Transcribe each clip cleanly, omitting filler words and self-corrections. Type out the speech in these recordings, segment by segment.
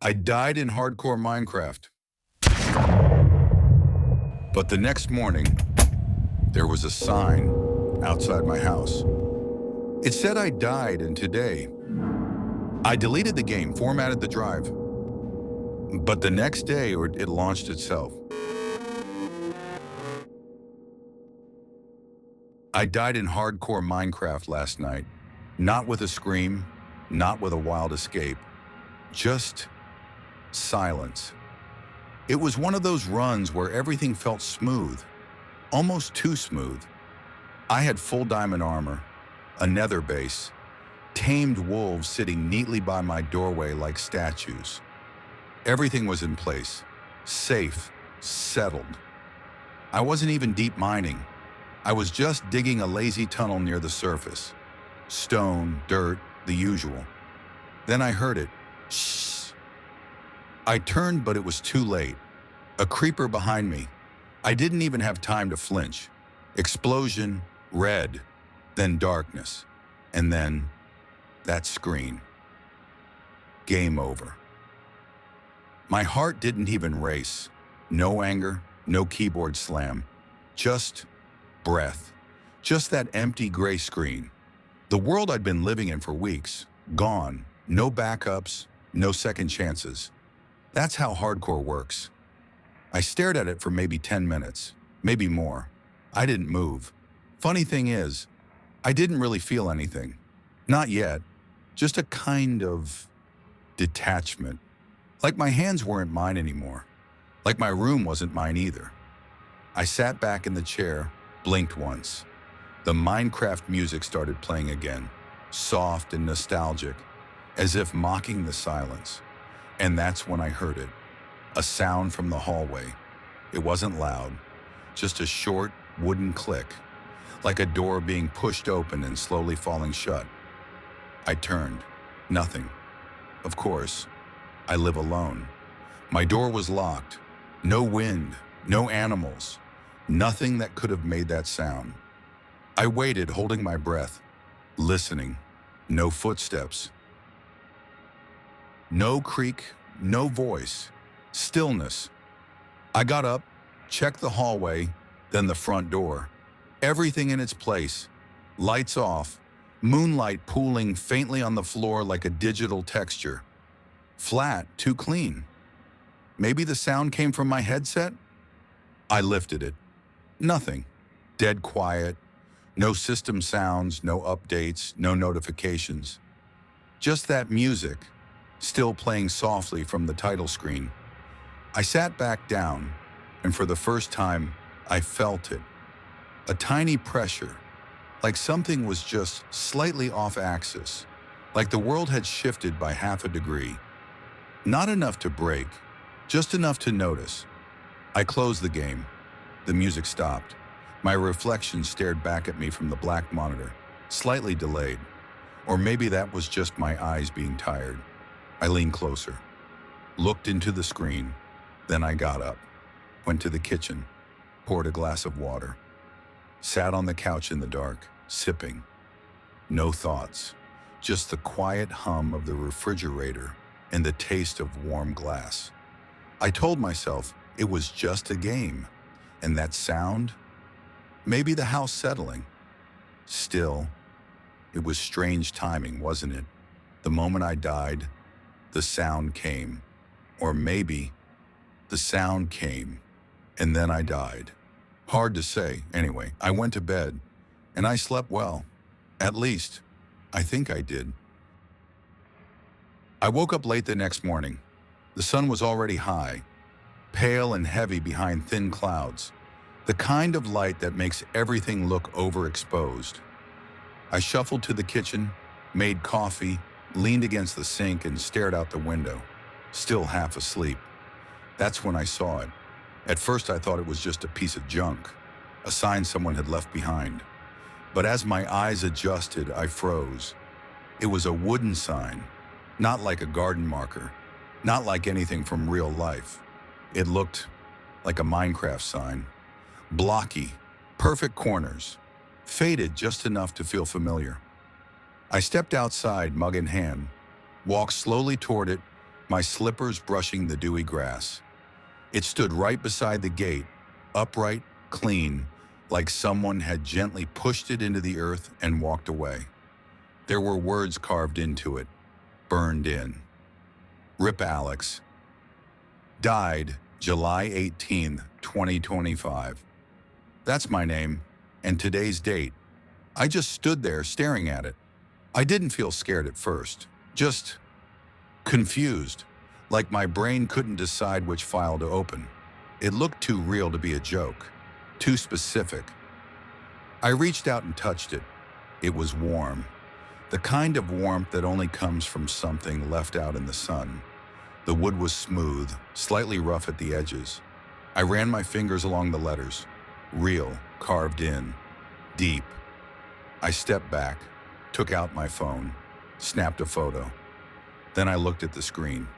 I died in hardcore Minecraft. But the next morning, there was a sign outside my house. It said I died, and today, I deleted the game, formatted the drive. But the next day, it launched itself. I died in hardcore Minecraft last night. Not with a scream, not with a wild escape. Just silence. It was one of those runs where everything felt smooth, almost too smooth. I had full diamond armor, a nether base, tamed wolves sitting neatly by my doorway like statues. Everything was in place, safe, settled. I wasn't even deep mining. I was just digging a lazy tunnel near the surface. Stone, dirt, the usual. Then I heard it. Shh. I turned, but it was too late. A creeper behind me. I didn't even have time to flinch. Explosion, red, then darkness, and then that screen. Game over. My heart didn't even race. No anger, no keyboard slam. Just breath. Just that empty gray screen. The world I'd been living in for weeks, gone. No backups, no second chances. That's how hardcore works. I stared at it for maybe 10 minutes, maybe more. I didn't move. Funny thing is, I didn't really feel anything. Not yet. Just a kind of detachment. Like my hands weren't mine anymore. Like my room wasn't mine either. I sat back in the chair, blinked once. The Minecraft music started playing again, soft and nostalgic, as if mocking the silence. And that's when I heard it. A sound from the hallway. It wasn't loud, just a short wooden click, like a door being pushed open and slowly falling shut. I turned. Nothing. Of course, I live alone. My door was locked. No wind, no animals, nothing that could have made that sound. I waited, holding my breath, listening. No footsteps. No creak, no voice. Stillness. I got up, checked the hallway, then the front door. Everything in its place. Lights off, moonlight pooling faintly on the floor like a digital texture. Flat, too clean. Maybe the sound came from my headset? I lifted it. Nothing. Dead quiet. No system sounds, no updates, no notifications. Just that music, still playing softly from the title screen. I sat back down, and for the first time, I felt it. A tiny pressure, like something was just slightly off axis, like the world had shifted by half a degree. Not enough to break, just enough to notice. I closed the game. The music stopped. My reflection stared back at me from the black monitor, slightly delayed. Or maybe that was just my eyes being tired. I leaned closer, looked into the screen, then I got up, went to the kitchen, poured a glass of water, sat on the couch in the dark, sipping. No thoughts, just the quiet hum of the refrigerator and the taste of warm glass. I told myself it was just a game, and that sound, maybe the house settling. Still, it was strange timing, wasn't it? The moment I died, the sound came. Or maybe the sound came, and then I died. Hard to say. Anyway, I went to bed, and I slept well. At least, I think I did. I woke up late the next morning. The sun was already high, pale and heavy behind thin clouds, the kind of light that makes everything look overexposed. I shuffled to the kitchen, made coffee, leaned against the sink and stared out the window, still half asleep. That's when I saw it. At first I thought it was just a piece of junk, a sign someone had left behind. But as my eyes adjusted, I froze. It was a wooden sign, not like a garden marker, not like anything from real life. It looked like a Minecraft sign. Blocky, perfect corners, faded just enough to feel familiar. I stepped outside, mug in hand, walked slowly toward it, my slippers brushing the dewy grass. It stood right beside the gate, upright, clean, like someone had gently pushed it into the earth and walked away. There were words carved into it, burned in. Rip Alex. Died July 18, 2025. That's my name, and today's date. I just stood there staring at it. I didn't feel scared at first, just confused, like my brain couldn't decide which file to open. It looked too real to be a joke, too specific. I reached out and touched it. It was warm, the kind of warmth that only comes from something left out in the sun. The wood was smooth, slightly rough at the edges. I ran my fingers along the letters, real, carved in, deep. I stepped back, took out my phone, snapped a photo. Then I looked at the screen.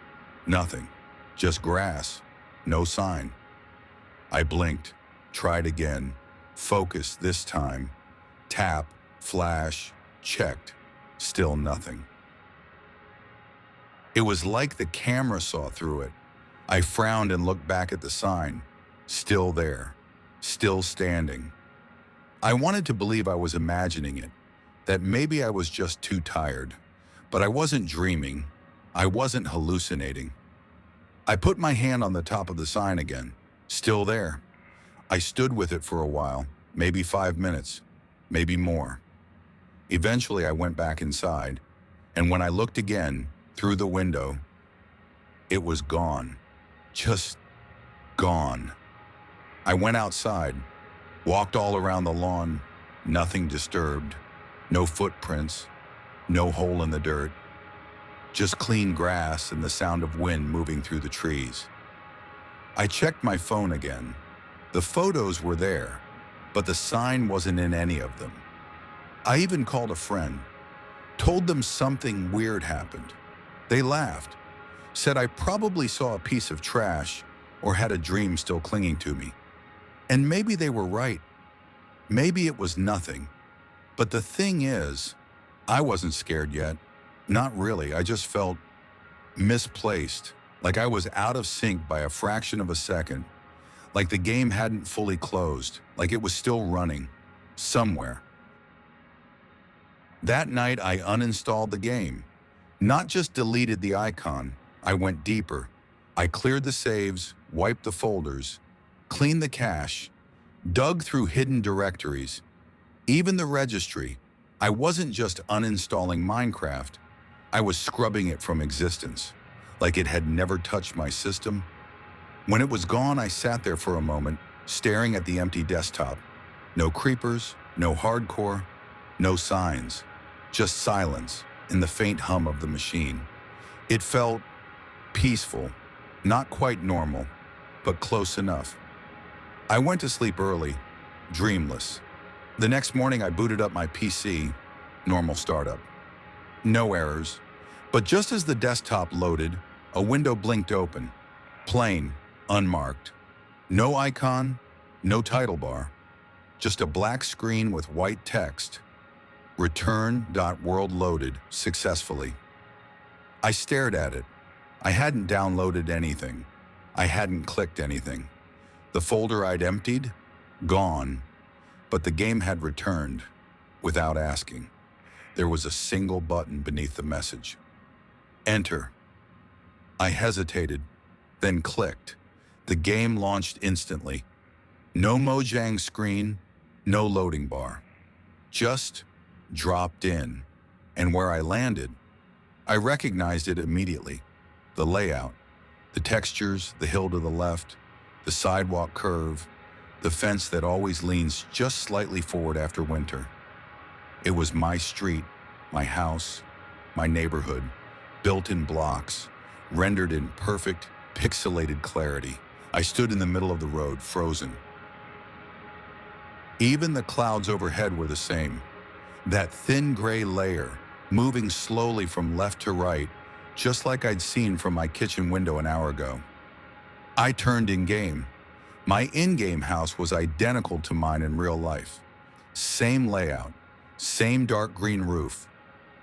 Nothing, just grass, no sign. I blinked, tried again, focused this time. Tap, flash, checked, still nothing. It was like the camera saw through it. I frowned and looked back at the sign. Still there, still standing. I wanted to believe I was imagining it, that maybe I was just too tired. But I wasn't dreaming. I wasn't hallucinating. I put my hand on the top of the sign again. Still there. I stood with it for a while, maybe 5 minutes, maybe more. Eventually, I went back inside, and when I looked again, through the window, it was gone. Just gone. I went outside, walked all around the lawn, nothing disturbed, no footprints, no hole in the dirt, just clean grass and the sound of wind moving through the trees. I checked my phone again. The photos were there, but the sign wasn't in any of them. I even called a friend, told them something weird happened. They laughed, said I probably saw a piece of trash or had a dream still clinging to me. And maybe they were right. Maybe it was nothing. But the thing is, I wasn't scared yet. Not really. I just felt misplaced, like I was out of sync by a fraction of a second, like the game hadn't fully closed, like it was still running somewhere. That night, I uninstalled the game. Not just deleted the icon, I went deeper. I cleared the saves, wiped the folders, cleaned the cache, dug through hidden directories, even the registry. I wasn't just uninstalling Minecraft, I was scrubbing it from existence, like it had never touched my system. When it was gone, I sat there for a moment, staring at the empty desktop. No creepers, no hardcore, no signs, just silence and the faint hum of the machine. It felt peaceful, not quite normal, but close enough. I went to sleep early, dreamless. The next morning I booted up my PC, normal startup. No errors, but just as the desktop loaded, a window blinked open, plain, unmarked. No icon, no title bar, just a black screen with white text. Return.World Loaded successfully. I stared at it. I hadn't downloaded anything. I hadn't clicked anything. The folder I'd emptied, gone, but the game had returned without asking. There was a single button beneath the message. Enter. I hesitated, then clicked. The game launched instantly. No Mojang screen, no loading bar. Just dropped in. And where I landed, I recognized it immediately. The layout, the textures, the hill to the left, the sidewalk curve, the fence that always leans just slightly forward after winter. It was my street, my house, my neighborhood, built in blocks, rendered in perfect, pixelated clarity. I stood in the middle of the road, frozen. Even the clouds overhead were the same. That thin gray layer, moving slowly from left to right, just like I'd seen from my kitchen window an hour ago. I turned in-game. My in-game house was identical to mine in real life. Same layout, same dark green roof.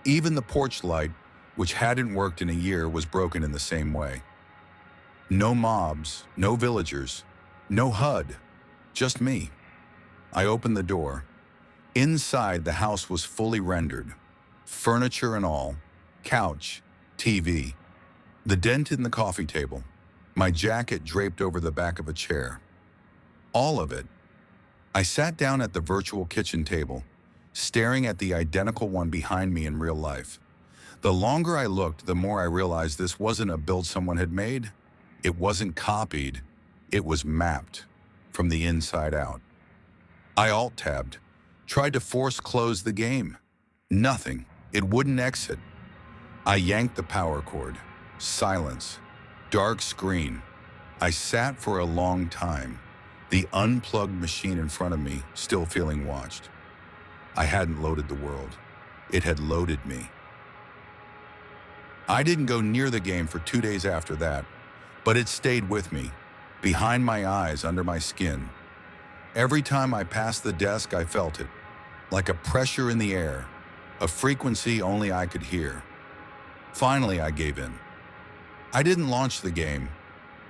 Even the porch light which hadn't worked in a year, was broken in the same way. No mobs, no villagers, no HUD, just me. I opened the door. Inside, the house was fully rendered. Furniture and all, couch, TV, the dent in the coffee table, my jacket draped over the back of a chair. All of it. I sat down at the virtual kitchen table, staring at the identical one behind me in real life. The longer I looked, the more I realized this wasn't a build someone had made. It wasn't copied. It was mapped from the inside out. I alt-tabbed, tried to force close the game. Nothing. It wouldn't exit. I yanked the power cord. Silence. Dark screen. I sat for a long time, the unplugged machine in front of me still feeling watched. I hadn't loaded the world. It had loaded me. I didn't go near the game for 2 days after that, but it stayed with me, behind my eyes, under my skin. Every time I passed the desk, I felt it, like a pressure in the air, a frequency only I could hear. Finally, I gave in. I didn't launch the game.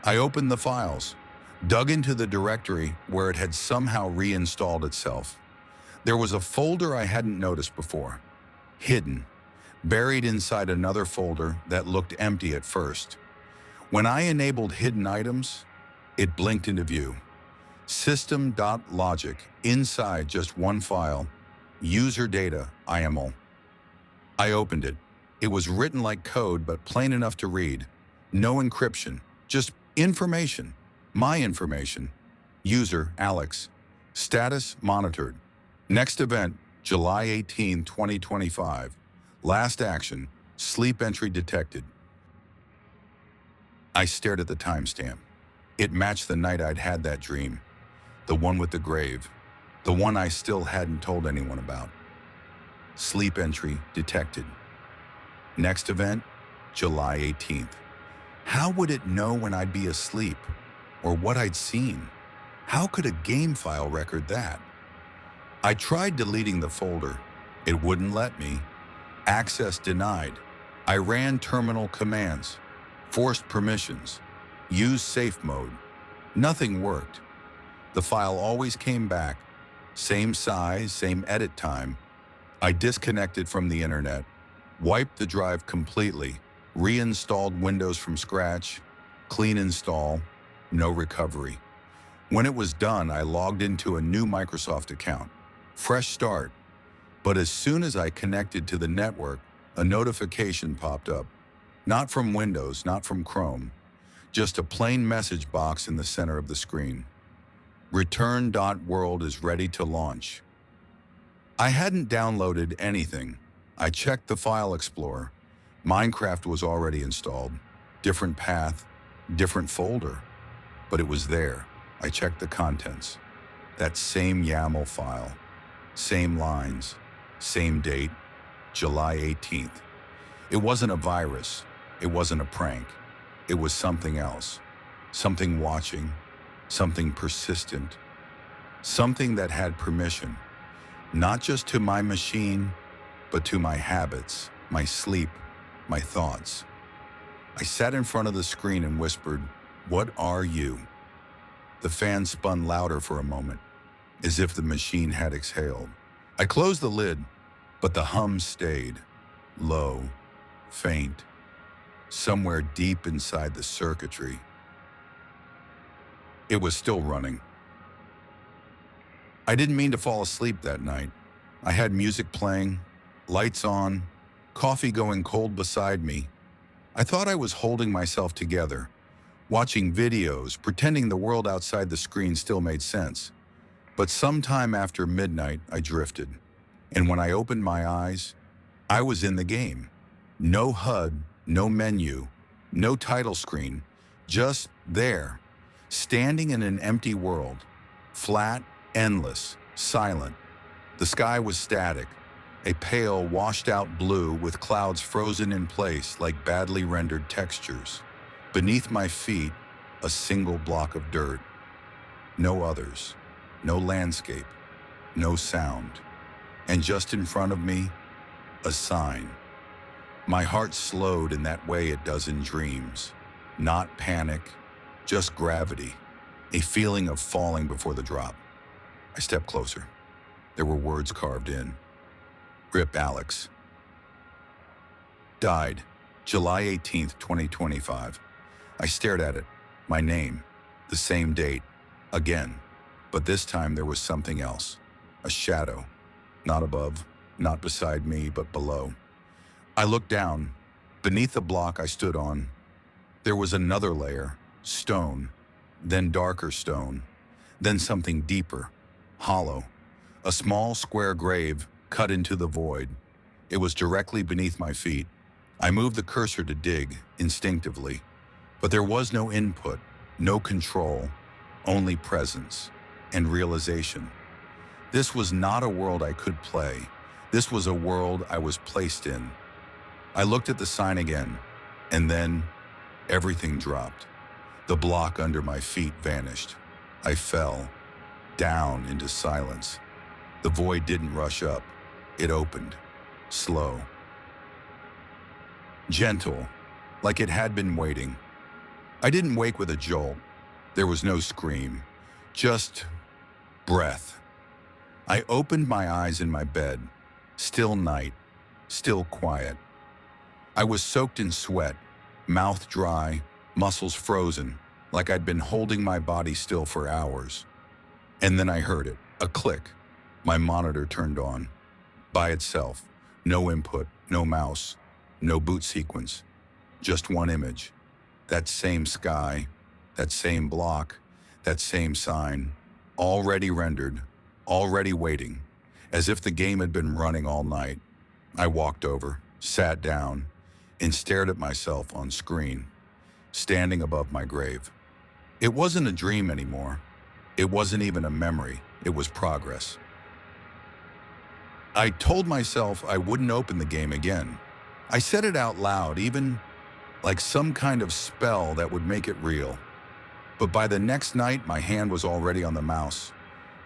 I opened the files, dug into the directory where it had somehow reinstalled itself. There was a folder I hadn't noticed before, hidden, buried inside another folder that looked empty at first. When I enabled hidden items, it blinked into view. System.logic, inside just one file, user data, YAML. I opened it. It was written like code, but plain enough to read. No encryption, just information, my information. User, Alex. Status, monitored. Next event, July 18, 2025. Last action, sleep entry detected. I stared at the timestamp. It matched the night I'd had that dream. The one with the grave. The one I still hadn't told anyone about. Sleep entry detected. Next event, July 18th. How would it know when I'd be asleep? Or what I'd seen? How could a game file record that? I tried deleting the folder. It wouldn't let me. Access denied. I ran terminal commands, forced permissions, used safe mode. Nothing worked. The file always came back. Same size, same edit time. I disconnected from the internet, wiped the drive completely, reinstalled Windows from scratch, clean install, no recovery. When it was done, I logged into a new Microsoft account. Fresh start. But as soon as I connected to the network, a notification popped up. Not from Windows, not from Chrome, just a plain message box in the center of the screen. Return.World is ready to launch. I hadn't downloaded anything. I checked the file explorer. Minecraft was already installed. Different path, different folder. But it was there. I checked the contents. That same YAML file. Same lines. Same date. July 18th. It wasn't a virus. It wasn't a prank. It was something else. Something watching. Something persistent. Something that had permission. Not just to my machine, but to my habits, my sleep, my thoughts. I sat in front of the screen and whispered, "What are you?" The fan spun louder for a moment, as if the machine had exhaled. I closed the lid, but the hum stayed, low, faint, somewhere deep inside the circuitry. It was still running. I didn't mean to fall asleep that night. I had music playing, lights on, coffee going cold beside me. I thought I was holding myself together, watching videos, pretending the world outside the screen still made sense. But sometime after midnight, I drifted. And when I opened my eyes, I was in the game. No HUD, no menu, no title screen, just there, standing in an empty world, flat, endless, silent. The sky was static, a pale, washed-out blue with clouds frozen in place like badly rendered textures. Beneath my feet, a single block of dirt. No others, no landscape, no sound. And just in front of me, a sign. My heart slowed in that way it does in dreams. Not panic, just gravity, a feeling of falling before the drop. I stepped closer. There were words carved in. Rip Alex. Died, July 18th, 2025. I stared at it, my name, the same date, again. But this time there was something else. A shadow, not above, not beside me, but below. I looked down. Beneath the block I stood on, there was another layer, stone, then darker stone, then something deeper, hollow. A small square grave cut into the void. It was directly beneath my feet. I moved the cursor to dig, instinctively. But there was no input, no control, only presence and realization. This was not a world I could play. This was a world I was placed in. I looked at the sign again, and then everything dropped. The block under my feet vanished. I fell down into silence. The void didn't rush up. It opened, slow, gentle, like it had been waiting. I didn't wake with a jolt. There was no scream, just breath. I opened my eyes in my bed. Still night, still quiet. I was soaked in sweat, mouth dry, muscles frozen, like I'd been holding my body still for hours. And then I heard it, a click. My monitor turned on. By itself, no input, no mouse, no boot sequence, just one image. That same sky, that same block, that same sign, already rendered, already waiting, as if the game had been running all night. I walked over, sat down, and stared at myself on screen, standing above my grave. It wasn't a dream anymore. It wasn't even a memory. It was progress. I told myself I wouldn't open the game again. I said it out loud, even like some kind of spell that would make it real. But by the next night, my hand was already on the mouse,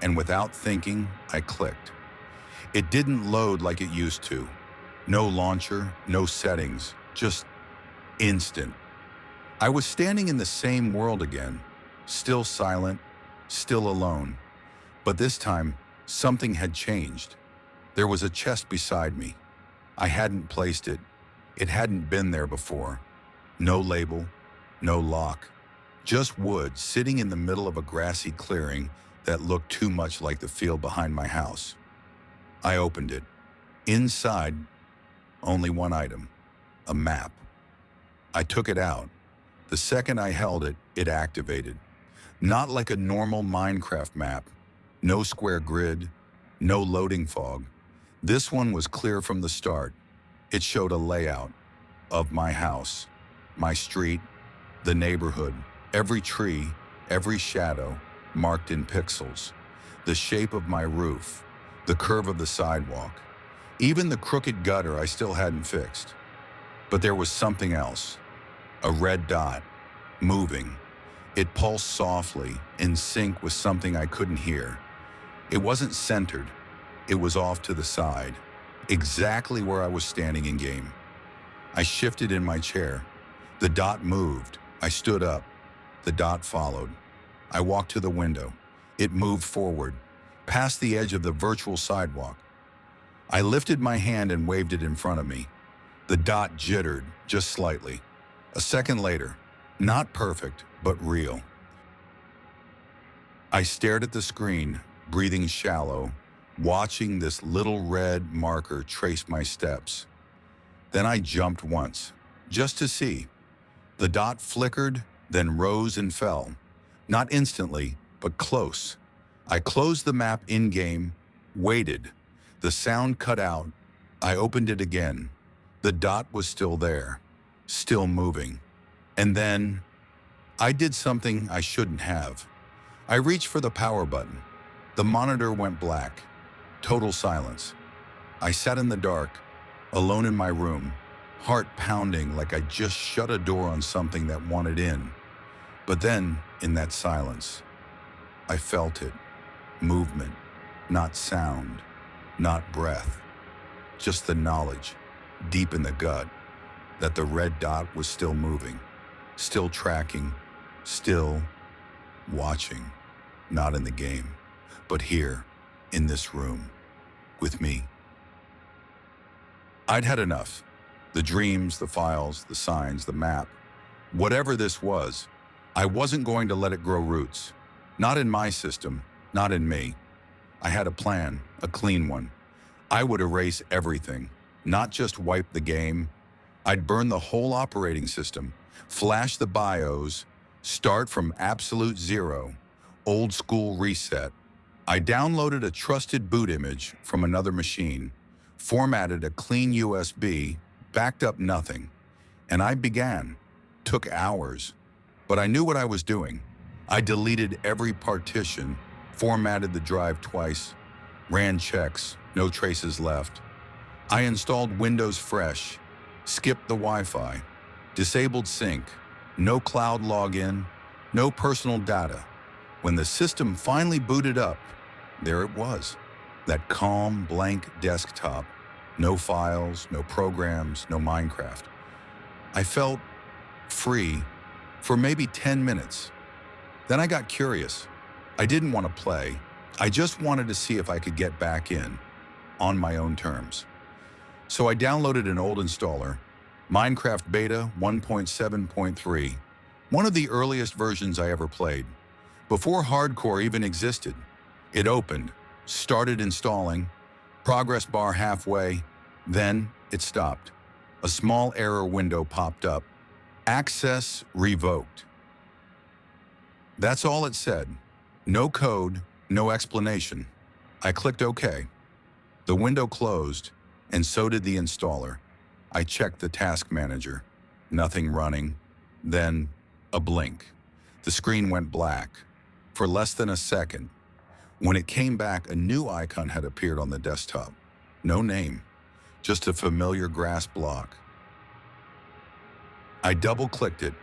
and without thinking, I clicked. It didn't load like it used to. No launcher, no settings, just instant. I was standing in the same world again, still silent, still alone. But this time, something had changed. There was a chest beside me. I hadn't placed it. It hadn't been there before. No label, no lock. Just wood sitting in the middle of a grassy clearing that looked too much like the field behind my house. I opened it. Inside, only one item, a map. I took it out. The second I held it, it activated. Not like a normal Minecraft map. No square grid, no loading fog. This one was clear from the start. It showed a layout of my house, my street, the neighborhood, every tree, every shadow, marked in pixels, the shape of my roof, the curve of the sidewalk, even the crooked gutter I still hadn't fixed. But there was something else, a red dot, moving. It pulsed softly, in sync with something I couldn't hear. It wasn't centered. It was off to the side, exactly where I was standing in game. I shifted in my chair. The dot moved. I stood up. The dot followed. I walked to the window. It moved forward, past the edge of the virtual sidewalk. I lifted my hand and waved it in front of me. The dot jittered, just slightly. A second later, not perfect, but real. I stared at the screen, breathing shallow, watching this little red marker trace my steps. Then I jumped once, just to see. The dot flickered, then rose and fell. Not instantly, but close. I closed the map in-game, waited. The sound cut out. I opened it again. The dot was still there, still moving. And then, I did something I shouldn't have. I reached for the power button. The monitor went black. Total silence. I sat in the dark, alone in my room, heart pounding like I just shut a door on something that wanted in. But then, in that silence, I felt it. Movement, not sound, not breath. Just the knowledge, deep in the gut. that the red dot was still moving, still tracking, still watching, not in the game, but here, in this room, with me. I'd had enough. The dreams, the files, the signs, the map. Whatever this was, I wasn't going to let it grow roots. Not in my system, not in me. I had a plan, a clean one. I would erase everything, not just wipe the game. I'd burn the whole operating system, flash the BIOS, start from absolute zero, old school reset. I downloaded a trusted boot image from another machine, formatted a clean USB, backed up nothing, and I began. Took hours, but I knew what I was doing. I deleted every partition, formatted the drive twice, ran checks, no traces left. I installed Windows Fresh, skipped the Wi-Fi, disabled sync, no cloud login, no personal data. When the system finally booted up, there it was, that calm, blank desktop, no files, no programs, no Minecraft. I felt free for maybe 10 minutes. Then I got curious. I didn't want to play. I just wanted to see if I could get back in on my own terms. So I downloaded an old installer, Minecraft Beta 1.7.3, one of the earliest versions I ever played. Before hardcore even existed, it opened, started installing, progress bar halfway, then it stopped. A small error window popped up. Access revoked. That's all it said. No code, no explanation. I clicked OK. The window closed, and so did the installer. I checked the task manager. Nothing running. Then, a blink. The screen went black. For less than a second. When it came back, a new icon had appeared on the desktop. No name. Just a familiar grass block. I double-clicked it,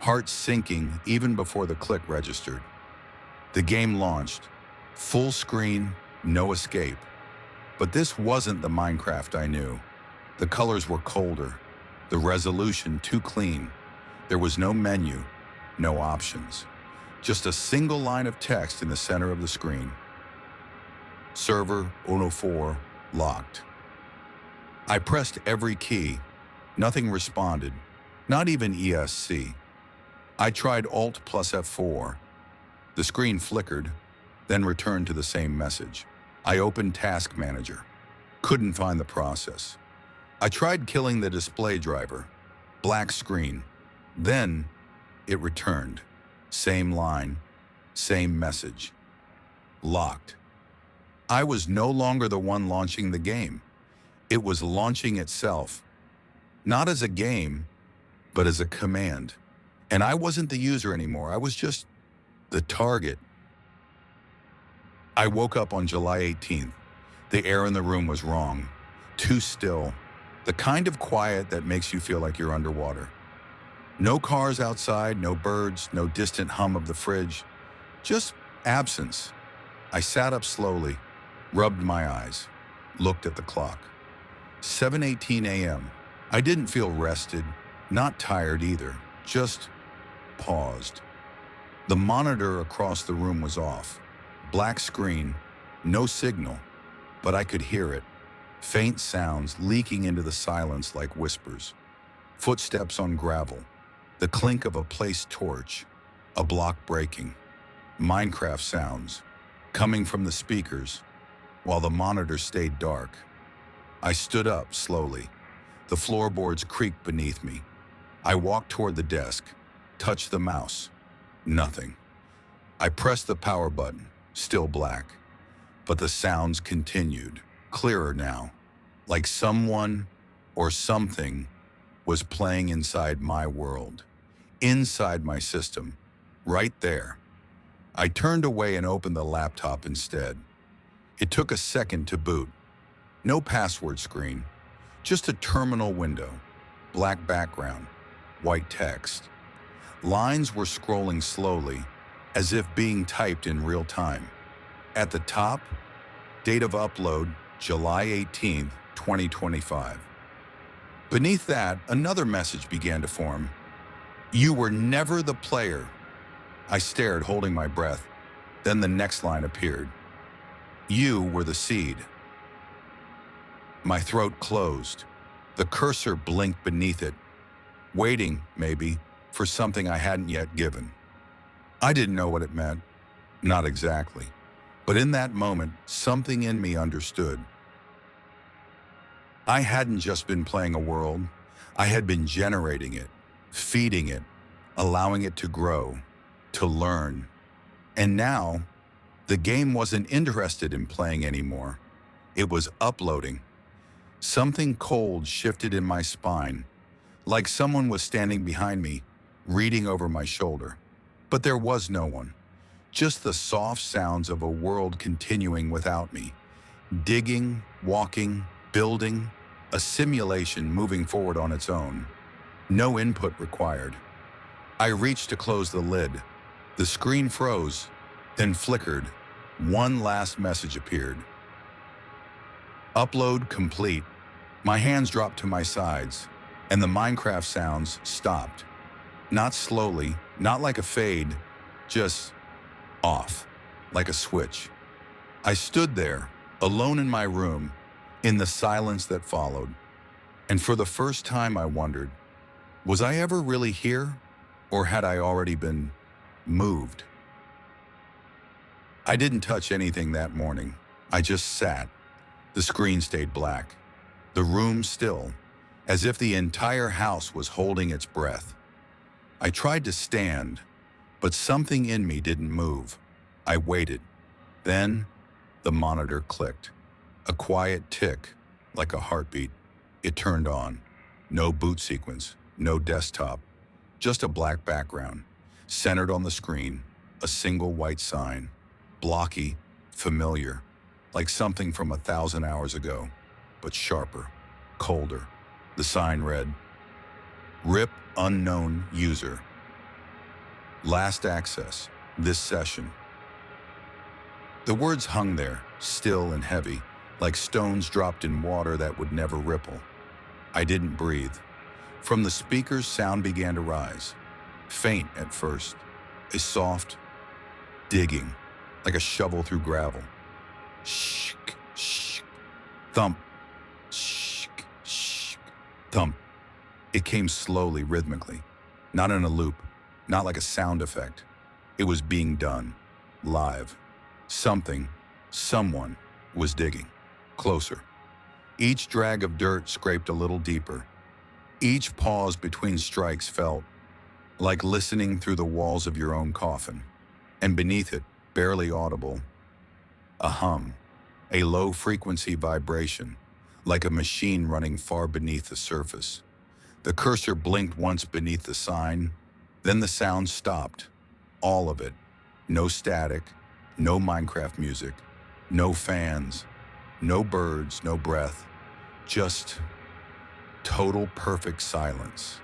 heart sinking even before the click registered. The game launched. Full screen, no escape. But this wasn't the Minecraft I knew. The colors were colder, the resolution too clean. There was no menu, no options. Just a single line of text in the center of the screen. Server 104 locked. I pressed every key. Nothing responded. Not even ESC. I tried Alt plus F4. The screen flickered, then returned to the same message. I opened Task Manager. Couldn't find the process. I tried killing the display driver. Black screen. Then it returned. Same line, same message. Locked. I was no longer the one launching the game. It was launching itself. Not as a game, but as a command. And I wasn't the user anymore. I was just the target. I woke up on July 18th. The air in the room was wrong. Too still. The kind of quiet that makes you feel like you're underwater. No cars outside, no birds, no distant hum of the fridge. Just absence. I sat up slowly, rubbed my eyes, looked at the clock. 7:18 a.m. I didn't feel rested, not tired either, just paused. The monitor across the room was off. Black screen, no signal, but I could hear it. Faint sounds leaking into the silence like whispers. Footsteps on gravel. The clink of a placed torch. A block breaking. Minecraft sounds, coming from the speakers, while the monitor stayed dark. I stood up slowly. The floorboards creaked beneath me. I walked toward the desk, touched the mouse. Nothing. I pressed the power button, still black. But the sounds continued, clearer now, like someone or something was playing inside my world, inside my system, right there. I turned away and opened the laptop instead. It took a second to boot. No password screen, just a terminal window, black background, white text. Lines were scrolling slowly, as if being typed in real time. At the top, date of upload, July 18th, 2025. Beneath that, another message began to form. You were never the player. I stared, holding my breath. Then the next line appeared. You were the seed. My throat closed. The cursor blinked beneath it, waiting, maybe, for something I hadn't yet given. I didn't know what it meant. Not exactly. But in that moment, something in me understood. I hadn't just been playing a world. I had been generating it, feeding it, allowing it to grow, to learn. And now, the game wasn't interested in playing anymore. It was uploading. Something cold shifted in my spine, like someone was standing behind me, reading over my shoulder. But there was no one, just the soft sounds of a world continuing without me. Digging, walking, building, a simulation moving forward on its own. No input required. I reached to close the lid. The screen froze, then flickered. One last message appeared. Upload complete. My hands dropped to my sides, and the Minecraft sounds stopped. Not slowly, not like a fade, just off, like a switch. I stood there, alone in my room, in the silence that followed. And for the first time I wondered, was I ever really here, or had I already been moved? I didn't touch anything that morning. I just sat. The screen stayed black. The room still, as if the entire house was holding its breath. I tried to stand, but something in me didn't move. I waited. Then, the monitor clicked. A quiet tick, like a heartbeat. It turned on. No boot sequence, no desktop, just a black background. Centered on the screen, a single white sign. Blocky, familiar, like something from 1,000 hours ago, but sharper, colder. The sign read, RIP unknown user. Last access, this session. The words hung there, still and heavy, like stones dropped in water that would never ripple. I didn't breathe. From the speakers, sound began to rise. Faint at first, a soft digging, like a shovel through gravel. Shh, shh, thump, shh, shh, thump. It came slowly, rhythmically, not in a loop, not like a sound effect. It was being done, live. Something, someone was digging, closer. Each drag of dirt scraped a little deeper. Each pause between strikes felt like listening through the walls of your own coffin. And beneath it, barely audible, a hum, a low-frequency vibration, like a machine running far beneath the surface. The cursor blinked once beneath the sign, then the sound stopped, all of it. No static, no Minecraft music, no fans, no birds, no breath, just total perfect silence.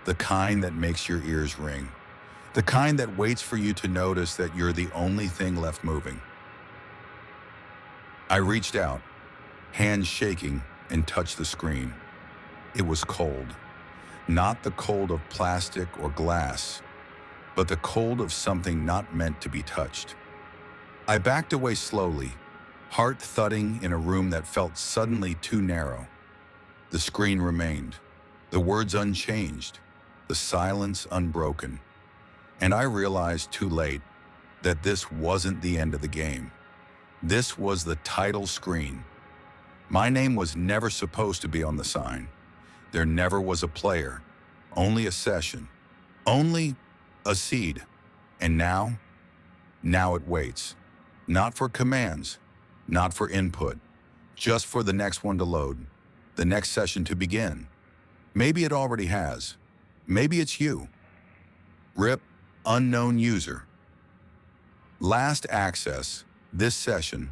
The kind that makes your ears ring. The kind that waits for you to notice that you're the only thing left moving. I reached out, hands shaking, and touched the screen. It was cold. Not the cold of plastic or glass, but the cold of something not meant to be touched. I backed away slowly, heart thudding in a room that felt suddenly too narrow. The screen remained, the words unchanged, the silence unbroken. And I realized too late that this wasn't the end of the game. This was the title screen. My name was never supposed to be on the sign. There never was a player, only a session, only a seed. And now it waits. Not for commands, not for input, just for the next one to load, the next session to begin. Maybe it already has. Maybe it's you. RIP unknown user. Last access, this session,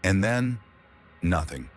and then nothing.